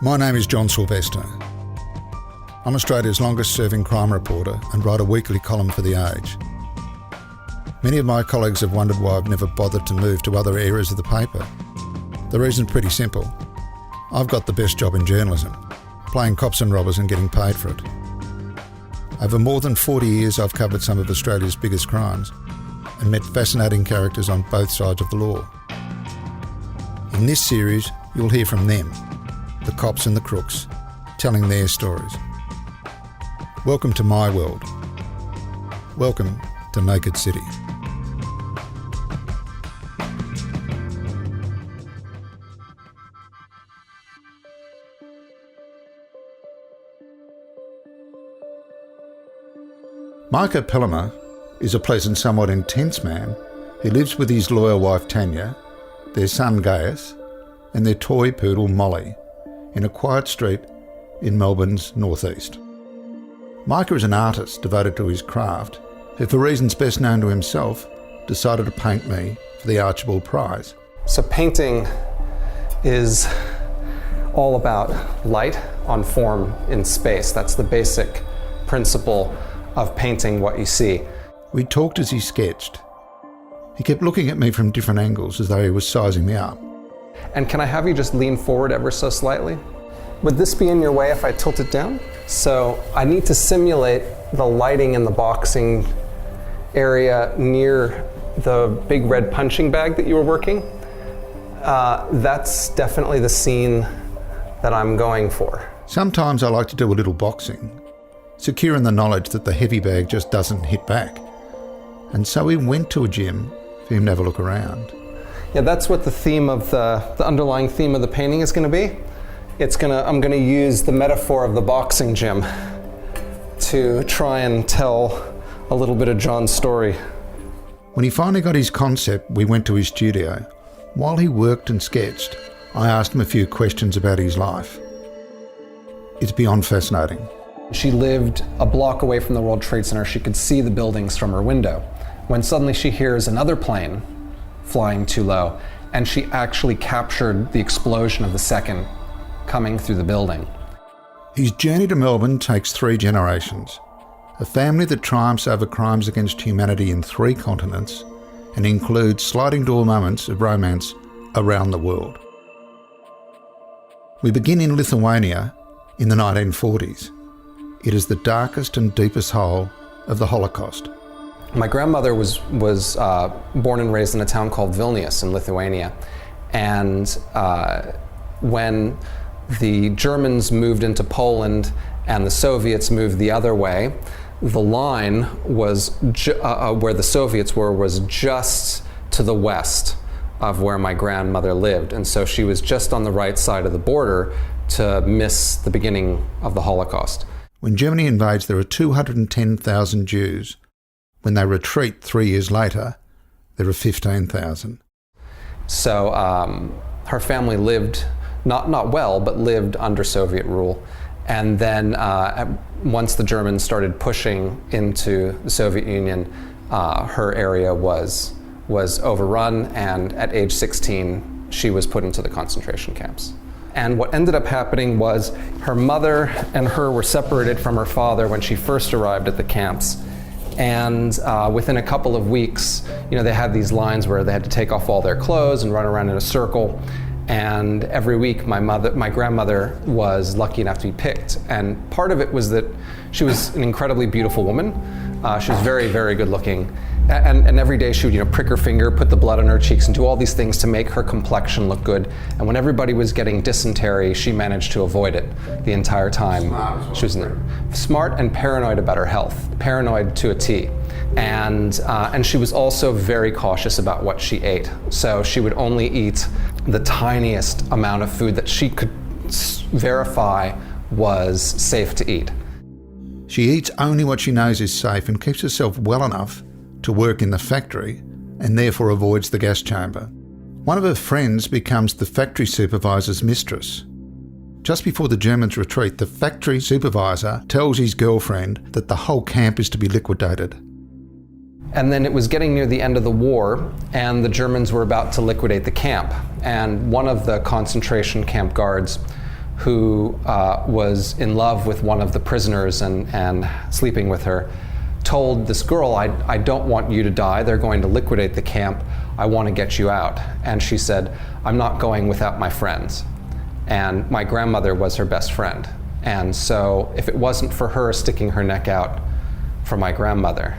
My name is John Silvester. I'm Australia's longest serving crime reporter and write a weekly column for The Age. Many of my colleagues have wondered why I've never bothered to move to other areas of the paper. The reason's pretty simple. I've got the best job in journalism, playing cops and robbers and getting paid for it. Over more than 40 years I've covered some of Australia's biggest crimes and met fascinating characters on both sides of the law. In this series you'll hear from them, the cops and the crooks, telling their stories. Welcome to my world. Welcome to Naked City. Mica Pillemer is a pleasant, somewhat intense man who lives with his loyal wife Tanya, their son Gaius, and their toy poodle Molly in a quiet street in Melbourne's northeast. Mica is an artist devoted to his craft who, for reasons best known to himself, decided to paint me for the Archibald Prize. So painting is all about light on form in space. That's the basic principle of painting what you see. We talked as he sketched. He kept looking at me from different angles as though he was sizing me up. And can I have you just lean forward ever so slightly? Would this be in your way if I tilt it down? So I need to simulate the lighting in the boxing area near the big red punching bag that you were working. That's definitely the scene that I'm going for. Sometimes I like to do a little boxing, secure in the knowledge that the heavy bag just doesn't hit back. And so we went to a gym for him to have a look around. Yeah, that's what the theme of the underlying theme of the painting is going to be. I'm going to use the metaphor of the boxing gym to try and tell a little bit of John's story. When he finally got his concept, we went to his studio. While he worked and sketched, I asked him a few questions about his life. It's beyond fascinating. She lived a block away from the World Trade Center. She could see the buildings from her window. When suddenly she hears another plane flying too low, and she actually captured the explosion of the second coming through the building. His journey to Melbourne takes 3 generations, a family that triumphs over crimes against humanity in 3 continents and includes sliding door moments of romance around the world. We begin in Lithuania in the 1940s. It is the darkest and deepest hole of the Holocaust. My grandmother was born and raised in a town called Vilnius in Lithuania. And when the Germans moved into Poland and the Soviets moved the other way, the line was where the Soviets were was just to the west of where my grandmother lived. And so she was just on the right side of the border to miss the beginning of the Holocaust. When Germany invades, there are 210,000 Jews. When they retreat 3 years later, there are 15,000. So her family lived, not well, but lived under Soviet rule. And then once the Germans started pushing into the Soviet Union, her area was overrun, and at age 16, she was put into the concentration camps. And what ended up happening was her mother and her were separated from her father when she first arrived at the camps. And within a couple of weeks, they had these lines where they had to take off all their clothes and run around in a circle. And every week, my grandmother was lucky enough to be picked. And part of it was that she was an incredibly beautiful woman. She was very, very good looking. And every day she would, prick her finger, put the blood on her cheeks, and do all these things to make her complexion look good. And when everybody was getting dysentery, she managed to avoid it the entire time. She was smart and paranoid about her health, paranoid to a T. And she was also very cautious about what she ate. So she would only eat the tiniest amount of food that she could verify was safe to eat. She eats only what she knows is safe and keeps herself well enough to work in the factory and therefore avoids the gas chamber. One of her friends becomes the factory supervisor's mistress. Just before the Germans retreat, the factory supervisor tells his girlfriend that the whole camp is to be liquidated. And then it was getting near the end of the war, and the Germans were about to liquidate the camp. And one of the concentration camp guards, who was in love with one of the prisoners and sleeping with her, told this girl, I don't want you to die. They're going to liquidate the camp. I want to get you out. And she said, I'm not going without my friends. And my grandmother was her best friend. And so if it wasn't for her sticking her neck out for my grandmother,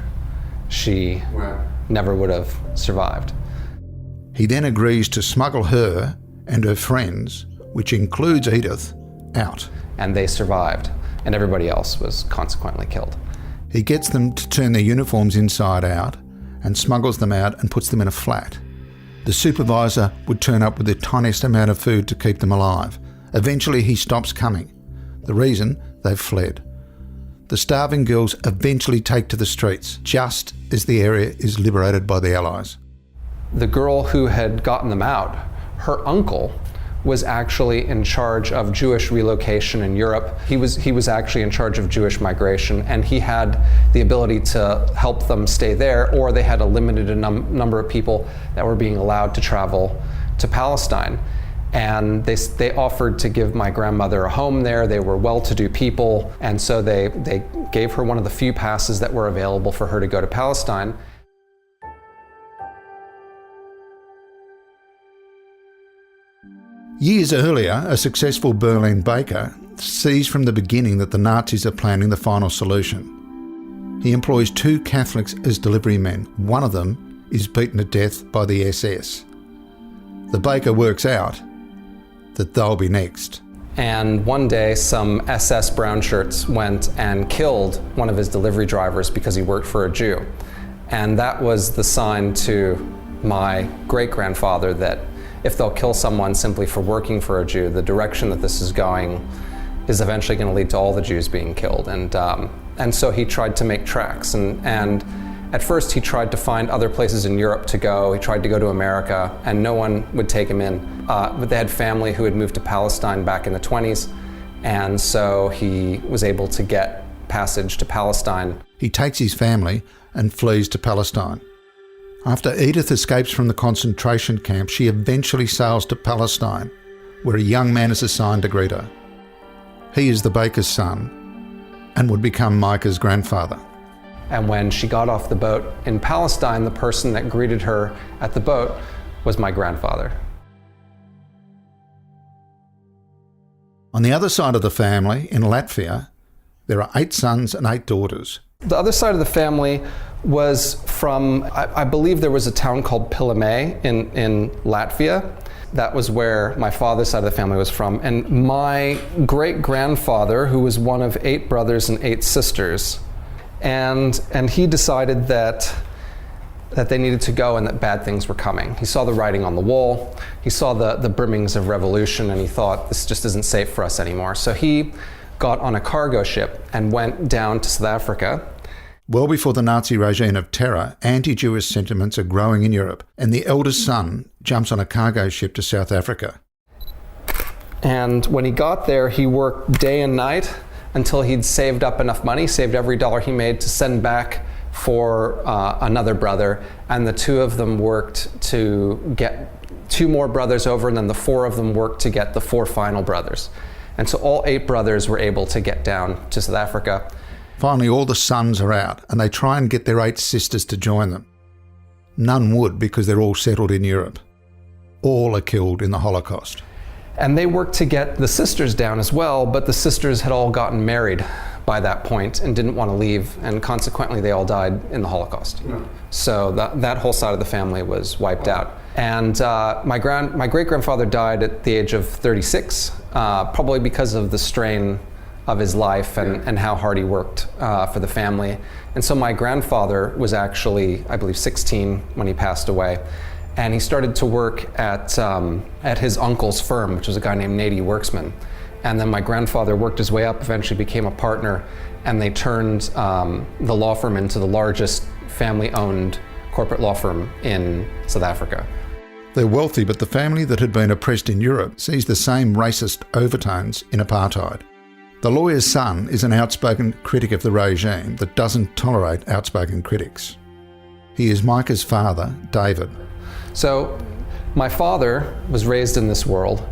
she never would have survived. He then agrees to smuggle her and her friends, which includes Edith, out. And they survived, and everybody else was consequently killed. He gets them to turn their uniforms inside out and smuggles them out and puts them in a flat. The supervisor would turn up with the tiniest amount of food to keep them alive. Eventually he stops coming. The reason? They've fled. The starving girls eventually take to the streets, just as the area is liberated by the Allies. The girl who had gotten them out, her uncle was actually in charge of Jewish relocation in Europe. He was actually in charge of Jewish migration, and he had the ability to help them stay there, or they had a limited number of people that were being allowed to travel to Palestine. And they offered to give my grandmother a home there. They were well-to-do people, and so they gave her one of the few passes that were available for her to go to Palestine. Years earlier, a successful Berlin baker sees from the beginning that the Nazis are planning the final solution. He employs 2 Catholics as delivery men. One of them is beaten to death by the SS. The baker works out that they'll be next. And one day, some SS brown shirts went and killed one of his delivery drivers because he worked for a Jew. And that was the sign to my great-grandfather that if they'll kill someone simply for working for a Jew, the direction that this is going is eventually going to lead to all the Jews being killed. And so he tried to make tracks. And at first he tried to find other places in Europe to go. He tried to go to America, and no one would take him in. But they had family who had moved to Palestine back in the 1920s, and so he was able to get passage to Palestine. He takes his family and flees to Palestine. After Edith escapes from the concentration camp, she eventually sails to Palestine, where a young man is assigned to greet her. He is the baker's son and would become Mica's grandfather. And when she got off the boat in Palestine, the person that greeted her at the boat was my grandfather. On the other side of the family, in Latvia, there are 8 sons and 8 daughters. The other side of the family was from, I believe there was a town called Pillemer in Latvia. That was where my father's side of the family was from. And my great-grandfather, who was one of 8 brothers and 8 sisters, and he decided that they needed to go and that bad things were coming. He saw the writing on the wall, he saw the brimmings of revolution, and he thought, this just isn't safe for us anymore. So he got on a cargo ship and went down to South Africa. Well before the Nazi regime of terror, anti-Jewish sentiments are growing in Europe, and the eldest son jumps on a cargo ship to South Africa. And when he got there, he worked day and night until he'd saved up enough money, saved every dollar he made to send back for another brother, and the 2 of them worked to get 2 more brothers over, and then the 4 of them worked to get the 4 final brothers. And so all 8 brothers were able to get down to South Africa. Finally, all the sons are out, and they try and get their 8 sisters to join them. None would, because they're all settled in Europe. All are killed in the Holocaust. And they worked to get the sisters down as well, but the sisters had all gotten married by that point and didn't want to leave, and consequently they all died in the Holocaust. Yeah. So that whole side of the family was wiped out. And my great-grandfather died at the age of 36, probably because of the strain of his life and how hard he worked for the family. And so my grandfather was actually, I believe, 16 when he passed away. And he started to work at his uncle's firm, which was a guy named Nady Worksman. And then my grandfather worked his way up, eventually became a partner, and they turned the law firm into the largest family-owned corporate law firm in South Africa. They're wealthy, but the family that had been oppressed in Europe sees the same racist overtones in apartheid. The lawyer's son is an outspoken critic of the regime that doesn't tolerate outspoken critics. He is Mica's father, David. So my father was raised in this world,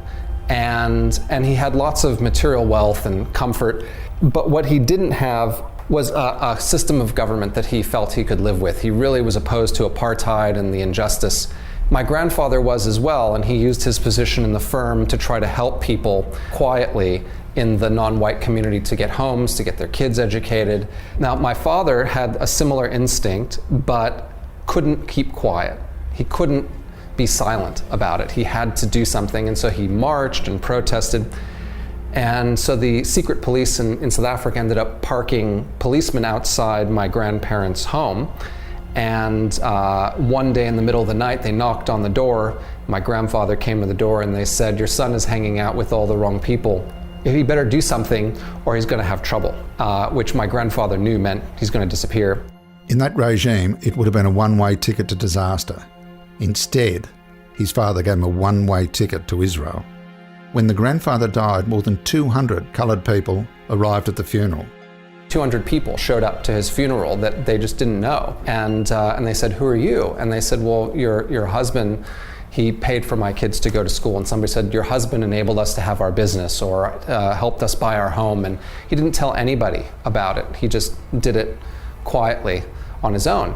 and he had lots of material wealth and comfort. But what he didn't have was a system of government that he felt he could live with. He really was opposed to apartheid and the injustice. My grandfather was as well, and he used his position in the firm to try to help people quietly in the non-white community to get homes, to get their kids educated. Now, my father had a similar instinct, but couldn't keep quiet. He couldn't be silent about it. He had to do something, and so he marched and protested. And so the secret police in South Africa ended up parking policemen outside my grandparents' home. And one day in the middle of the night, they knocked on the door. My grandfather came to the door and they said, "Your son is hanging out with all the wrong people. He better do something or he's going to have trouble," which my grandfather knew meant he's going to disappear. In that regime, it would have been a one-way ticket to disaster. Instead, his father gave him a one-way ticket to Israel. When the grandfather died, more than 200 coloured people arrived at the funeral. 200 people showed up to his funeral that they just didn't know. And they said, "Who are you?" And they said, "Well, your husband, he paid for my kids to go to school." And somebody said, "Your husband enabled us to have our business or helped us buy our home." And he didn't tell anybody about it. He just did it quietly on his own.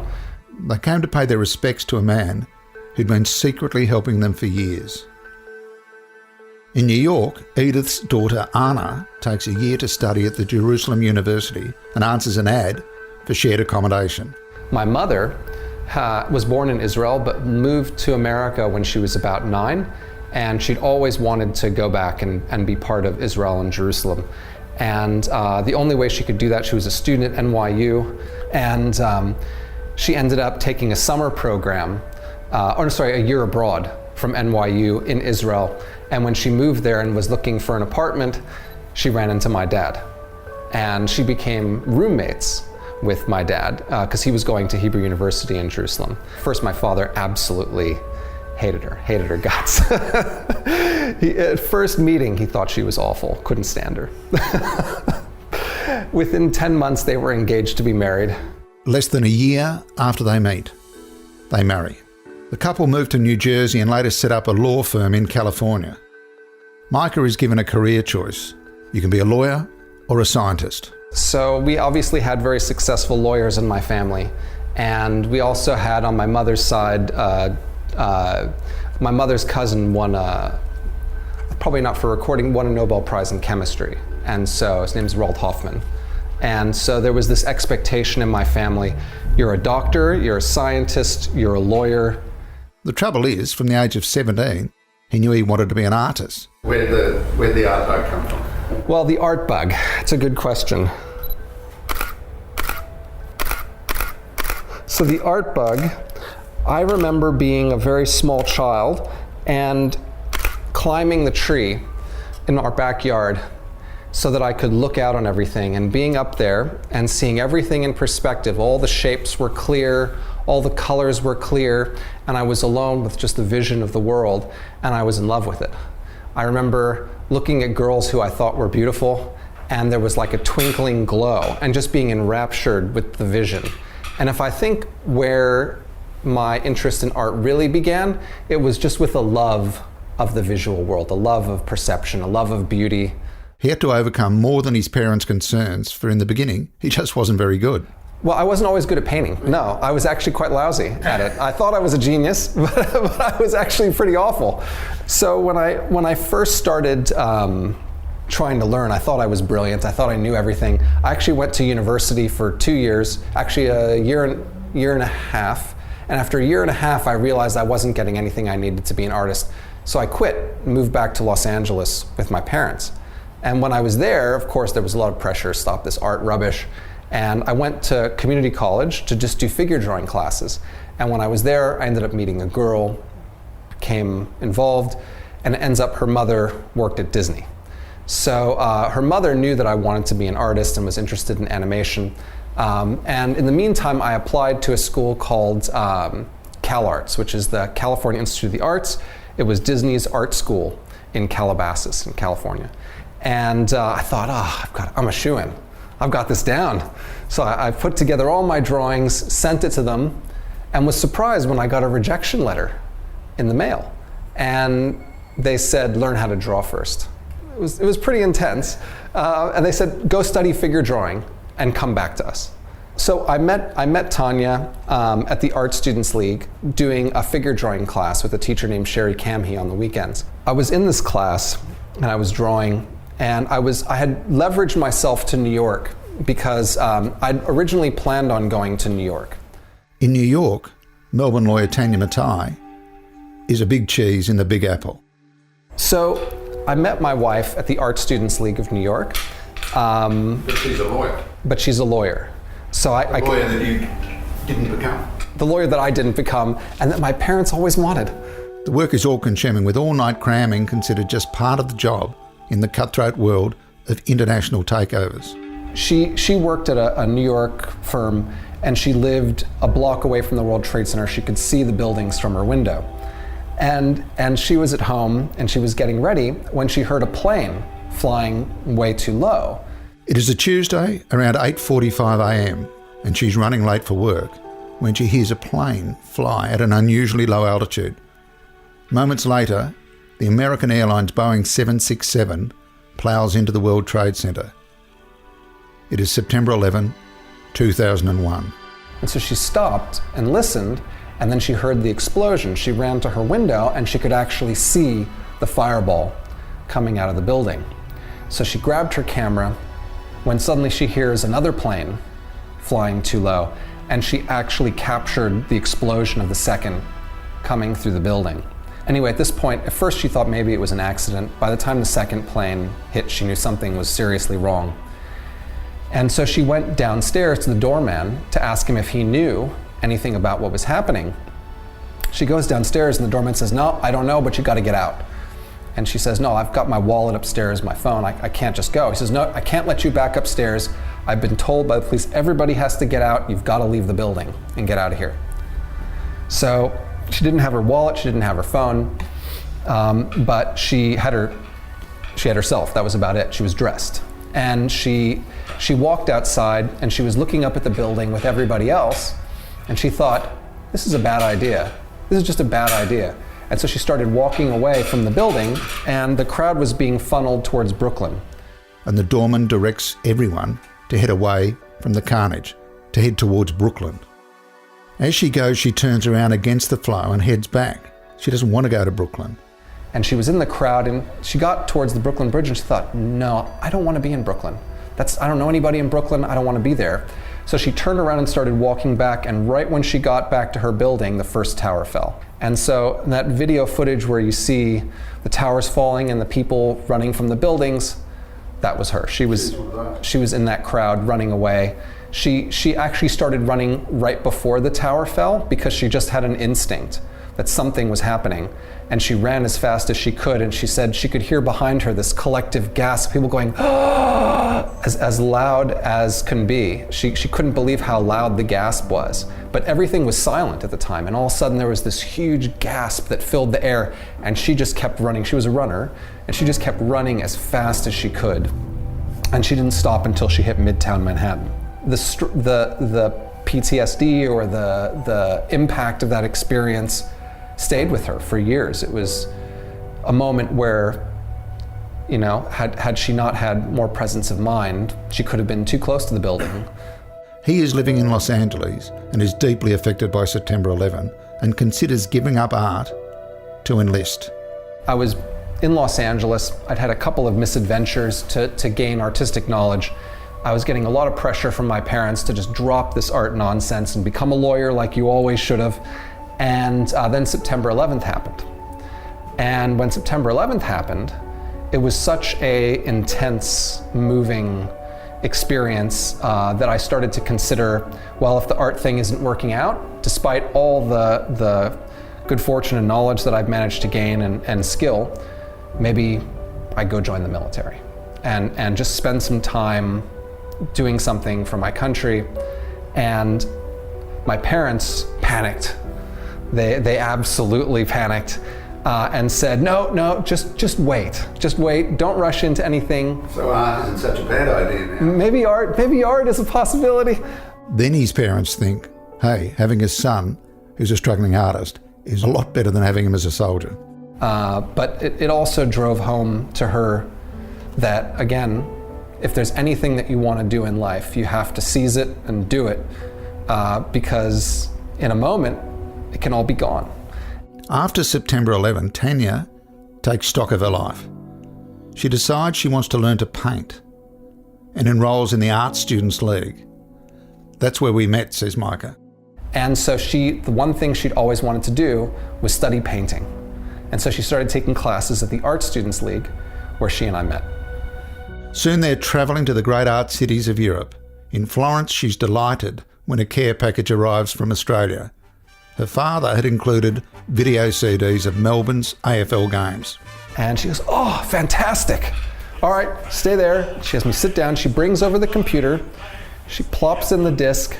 They came to pay their respects to a man who'd been secretly helping them for years. In New York, Edith's daughter Anna takes a year to study at the Jerusalem University and answers an ad for shared accommodation. My mother was born in Israel but moved to America when she was about 9, and she'd always wanted to go back and be part of Israel and Jerusalem. And the only way she could do that, she was a student at NYU, and she ended up taking a summer program, a year abroad from NYU in Israel. And when she moved there and was looking for an apartment, she ran into my dad. And she became roommates with my dad because he was going to Hebrew University in Jerusalem. First, my father absolutely hated her guts. At first meeting, he thought she was awful, couldn't stand her. Within 10 months, they were engaged to be married. Less than a year after they meet, they marry. The couple moved to New Jersey and later set up a law firm in California. Mica is given a career choice. You can be a lawyer or a scientist. So we obviously had very successful lawyers in my family. And we also had on my mother's side, my mother's cousin won probably not for recording, won a Nobel Prize in chemistry. And so his name's Roald Hoffman. And so there was this expectation in my family, you're a doctor, you're a scientist, you're a lawyer. The trouble is, from the age of 17, he knew he wanted to be an artist. Where'd the art bug come from? Well, the art bug, it's a good question. So the art bug, I remember being a very small child and climbing the tree in our backyard so that I could look out on everything, and being up there and seeing everything in perspective. All the shapes were clear, all the colors were clear, and I was alone with just the vision of the world, and I was in love with it. I remember looking at girls who I thought were beautiful, and there was like a twinkling glow, and just being enraptured with the vision. And if I think where my interest in art really began, it was just with a love of the visual world, a love of perception, a love of beauty. He had to overcome more than his parents' concerns, for in the beginning, he just wasn't very good. Well, I wasn't always good at painting. No, I was actually quite lousy at it. I thought I was a genius, but I was actually pretty awful. So when I first started trying to learn, I thought I was brilliant. I thought I knew everything. I actually went to university for 2 years, actually a year and a half. And after a year and a half, I realized I wasn't getting anything I needed to be an artist. So I quit, moved back to Los Angeles with my parents. And when I was there, of course, there was a lot of pressure, stop this art rubbish. And I went to community college to just do figure drawing classes. And when I was there, I ended up meeting a girl, became involved, and it ends up her mother worked at Disney. So her mother knew that I wanted to be an artist and was interested in animation. And in the meantime, I applied to a school called CalArts, which is the California Institute of the Arts. It was Disney's art school in Calabasas, in California. And I thought, I'm a shoo-in. I've got this down. So I put together all my drawings, sent it to them, and was surprised when I got a rejection letter in the mail. And they said, learn how to draw first. It was pretty intense. And they said, go study figure drawing and come back to us. So I met Tanya at the Art Students League doing a figure drawing class with a teacher named Sherry Camhe on the weekends. I was in this class and I was drawing, and I had leveraged myself to New York because I'd originally planned on going to New York. In New York, Melbourne lawyer Tanya Matai is a big cheese in the Big Apple. So I met my wife at the Art Students League of New York. But she's a lawyer. But she's a lawyer. So the lawyer that you didn't become. The lawyer that I didn't become, and that my parents always wanted. The work is all-consuming, with all-night cramming considered just part of the job in the cutthroat world of international takeovers. She worked at a New York firm, and she lived a block away from the World Trade Center. She could see the buildings from her window. And she was at home, and she was getting ready when she heard a plane flying way too low. It is a Tuesday around 8:45 a.m. and she's running late for work when she hears a plane fly at an unusually low altitude. Moments later, the American Airlines Boeing 767 ploughs into the World Trade Center. It is September 11, 2001. And so she stopped and listened, and then she heard the explosion. She ran to her window and she could actually see the fireball coming out of the building. So she grabbed her camera when suddenly she hears another plane flying too low, and she actually captured the explosion of the second coming through the building. Anyway, at this point, at first she thought maybe it was an accident. By the time the second plane hit, she knew something was seriously wrong. And so she went downstairs to the doorman to ask him if he knew anything about what was happening. She goes downstairs and the doorman says, no, I don't know, but you gotta get out. And she says, no, I've got my wallet upstairs, my phone, I can't just go. He says, no, I can't let you back upstairs. I've been told by the police, everybody has to get out. You've got to leave the building and get out of here. So she didn't have her wallet, she didn't have her phone, but she had herself, that was about it. She was dressed. And she walked outside and she was looking up at the building with everybody else, and she thought, this is a bad idea. This is just a bad idea. And so she started walking away from the building, and the crowd was being funneled towards Brooklyn. And the doorman directs everyone to head away from the carnage, to head towards Brooklyn. As she goes, she turns around against the flow and heads back. She doesn't want to go to Brooklyn. And she was in the crowd, and she got towards the Brooklyn Bridge, and she thought, no, I don't want to be in Brooklyn. I don't know anybody in Brooklyn, I don't want to be there. So she turned around and started walking back, and right when she got back to her building, the first tower fell. And so that video footage where you see the towers falling and the people running from the buildings, that was her. She was in that crowd running away. She actually started running right before the tower fell because she just had an instinct that something was happening. And she ran as fast as she could, and she said she could hear behind her this collective gasp, people going, as loud as can be. She couldn't believe how loud the gasp was. But everything was silent at the time, and all of a sudden there was this huge gasp that filled the air, and she just kept running. She was a runner, and she just kept running as fast as she could. And she didn't stop until she hit Midtown Manhattan. The PTSD or the impact of that experience stayed with her for years. It was a moment where, you know, had she not had more presence of mind, she could have been too close to the building. He is living in Los Angeles and is deeply affected by September 11 and considers giving up art to enlist. I was in Los Angeles. I'd had a couple of misadventures to gain artistic knowledge. I was getting a lot of pressure from my parents to just drop this art nonsense and become a lawyer like you always should have. And then September 11th happened. And when September 11th happened, it was such a intense, moving experience that I started to consider, well, if the art thing isn't working out, despite all the good fortune and knowledge that I've managed to gain and skill, maybe I go join the military and just spend some time doing something for my country. And my parents panicked. They absolutely panicked and said, no, just wait. Just wait, don't rush into anything. So art isn't such a bad idea now. Maybe art is a possibility. Then his parents think, hey, having a son who's a struggling artist is a lot better than having him as a soldier. But it also drove home to her that, again, if there's anything that you want to do in life, you have to seize it and do it, because in a moment, it can all be gone. After September 11, Tanya takes stock of her life. She decides she wants to learn to paint and enrolls in the Art Students League. That's where we met, says Mica. And so the one thing she'd always wanted to do was study painting. And so she started taking classes at the Art Students League, where she and I met. Soon they're travelling to the great art cities of Europe. In Florence, she's delighted when a care package arrives from Australia. Her father had included video CDs of Melbourne's AFL games. And she goes, "Oh, fantastic. All right, stay there." She has me sit down. She brings over the computer. She plops in the disc,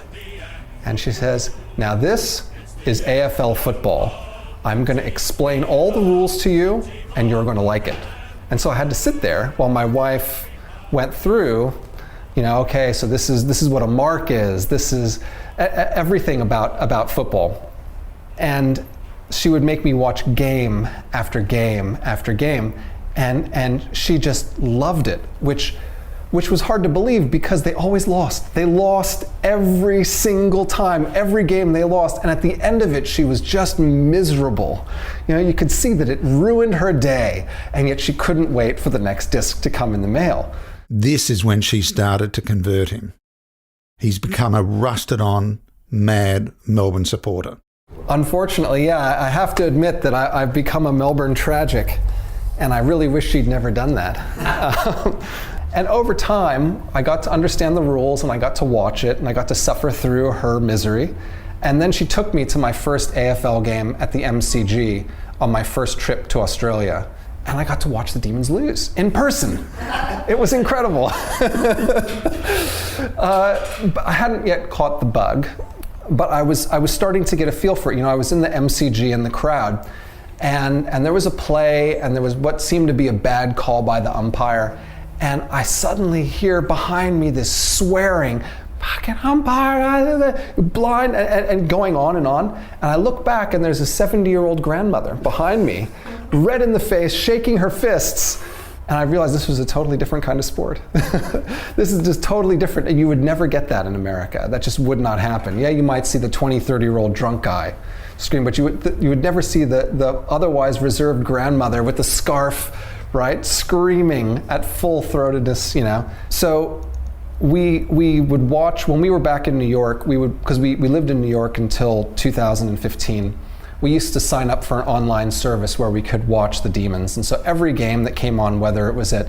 and she says, "Now this is AFL football. I'm going to explain all the rules to you, and you're going to like it." And so I had to sit there while my wife went through, okay, so this is what a mark is. This is everything about football. And she would make me watch game after game after game, and she just loved it, which was hard to believe because they always lost. They lost every single time, every game they lost, and at the end of it, she was just miserable. You could see that it ruined her day, and yet she couldn't wait for the next disc to come in the mail. This is when she started to convert him. He's become a rusted-on, mad Melbourne supporter. Unfortunately, yeah, I have to admit that I've become a Melbourne tragic, and I really wish she'd never done that. And over time, I got to understand the rules, and I got to watch it, and I got to suffer through her misery. And then she took me to my first AFL game at the MCG on my first trip to Australia. And I got to watch the Demons lose in person. It was incredible. But I hadn't yet caught the bug, but I was starting to get a feel for it. I was in the MCG in the crowd, and there was a play, and there was what seemed to be a bad call by the umpire, and I suddenly hear behind me this swearing, "Fucking umpire," blind, and going on. And I look back, and there's a 70-year-old grandmother behind me, red in the face, shaking her fists. And I realized this was a totally different kind of sport. This is just totally different. And you would never get that in America. That just would not happen. Yeah, you might see the 20, 30-year-old drunk guy scream, but you would never see the otherwise reserved grandmother with the scarf, right, screaming at full-throatedness, So we would watch, when we were back in New York, because we lived in New York until 2015, we used to sign up for an online service where we could watch the Demons. And so every game that came on, whether it was at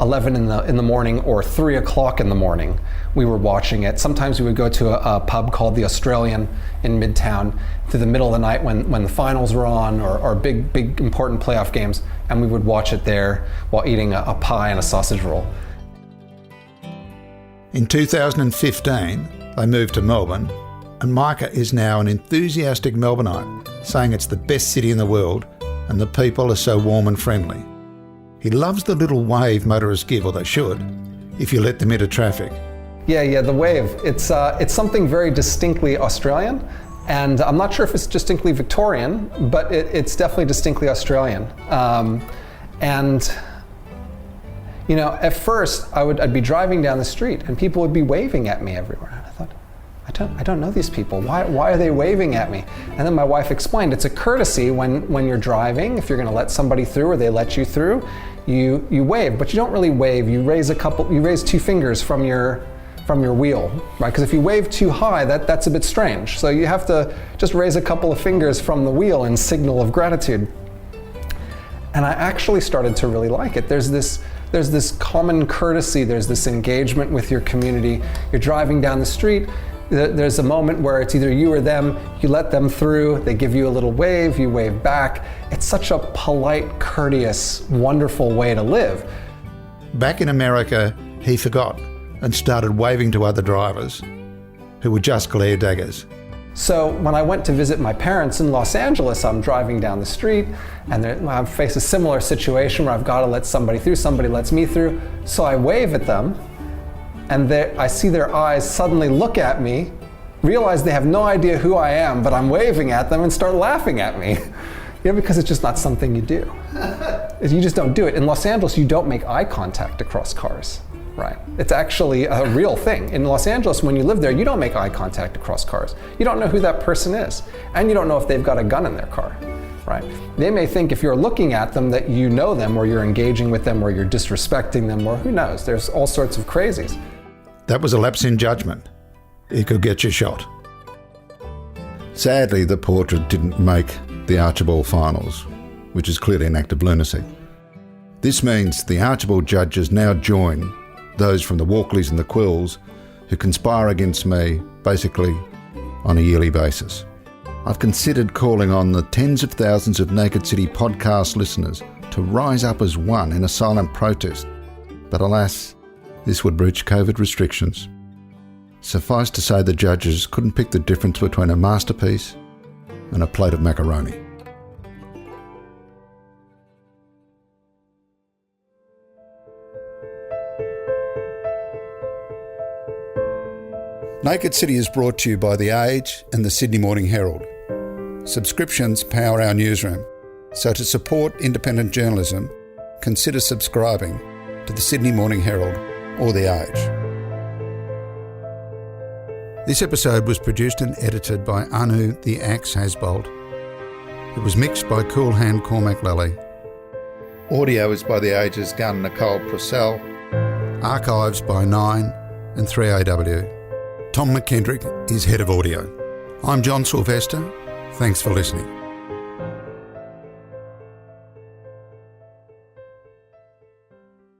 11 in the morning or 3 o'clock in the morning, we were watching it. Sometimes we would go to a pub called the Australian in Midtown through the middle of the night when the finals were on, or big important playoff games, and we would watch it there while eating a pie and a sausage roll. In 2015, they moved to Melbourne, and Mica is now an enthusiastic Melbourneite, saying it's the best city in the world and the people are so warm and friendly. He loves the little wave motorists give, or they should, if you let them into traffic. Yeah, the wave. It's something very distinctly Australian, and I'm not sure if it's distinctly Victorian, but it's definitely distinctly Australian. At first I'd be driving down the street and people would be waving at me everywhere. And I thought, I don't know these people. Why are they waving at me? And then my wife explained, it's a courtesy when you're driving. If you're going to let somebody through or they let you through, you wave, but you don't really wave. You raise 2 fingers from your wheel, right? Because if you wave too high, that's a bit strange. So you have to just raise a couple of fingers from the wheel in signal of gratitude. And I actually started to really like it. There's this common courtesy, there's this engagement with your community. You're driving down the street, there's a moment where it's either you or them, you let them through, they give you a little wave, you wave back. It's such a polite, courteous, wonderful way to live. Back in America, he forgot and started waving to other drivers who were just glare daggers. So when I went to visit my parents in Los Angeles, I'm driving down the street and I face a similar situation where I've got to let somebody through, somebody lets me through. So I wave at them and I see their eyes suddenly look at me, realize they have no idea who I am, but I'm waving at them and start laughing at me. Because it's just not something you do. You just don't do it. In Los Angeles, you don't make eye contact across cars, right? It's actually a real thing. In Los Angeles, when you live there, you don't make eye contact across cars. You don't know who that person is, and you don't know if they've got a gun in their car, right? They may think if you're looking at them that you know them, or you're engaging with them, or you're disrespecting them, or who knows. There's all sorts of crazies. That was a lapse in judgment. He could get you shot. Sadly, the portrait didn't make the Archibald finals, which is clearly an act of lunacy. This means the Archibald judges now join those from the Walkleys and the Quills who conspire against me basically on a yearly basis. I've considered calling on the tens of thousands of Naked City podcast listeners to rise up as one in a silent protest, but alas, this would breach COVID restrictions. Suffice to say, the judges couldn't pick the difference between a masterpiece and a plate of macaroni. Naked City is brought to you by The Age and the Sydney Morning Herald. Subscriptions power our newsroom, so to support independent journalism, consider subscribing to the Sydney Morning Herald or The Age. This episode was produced and edited by Anu the Axe Hasbold. It was mixed by Cool Hand Cormac Lally. Audio is by The Age's gun Nicole Purcell. Archives by 9 and 3AW. Tom McKendrick is head of audio. I'm John Silvester. Thanks for listening.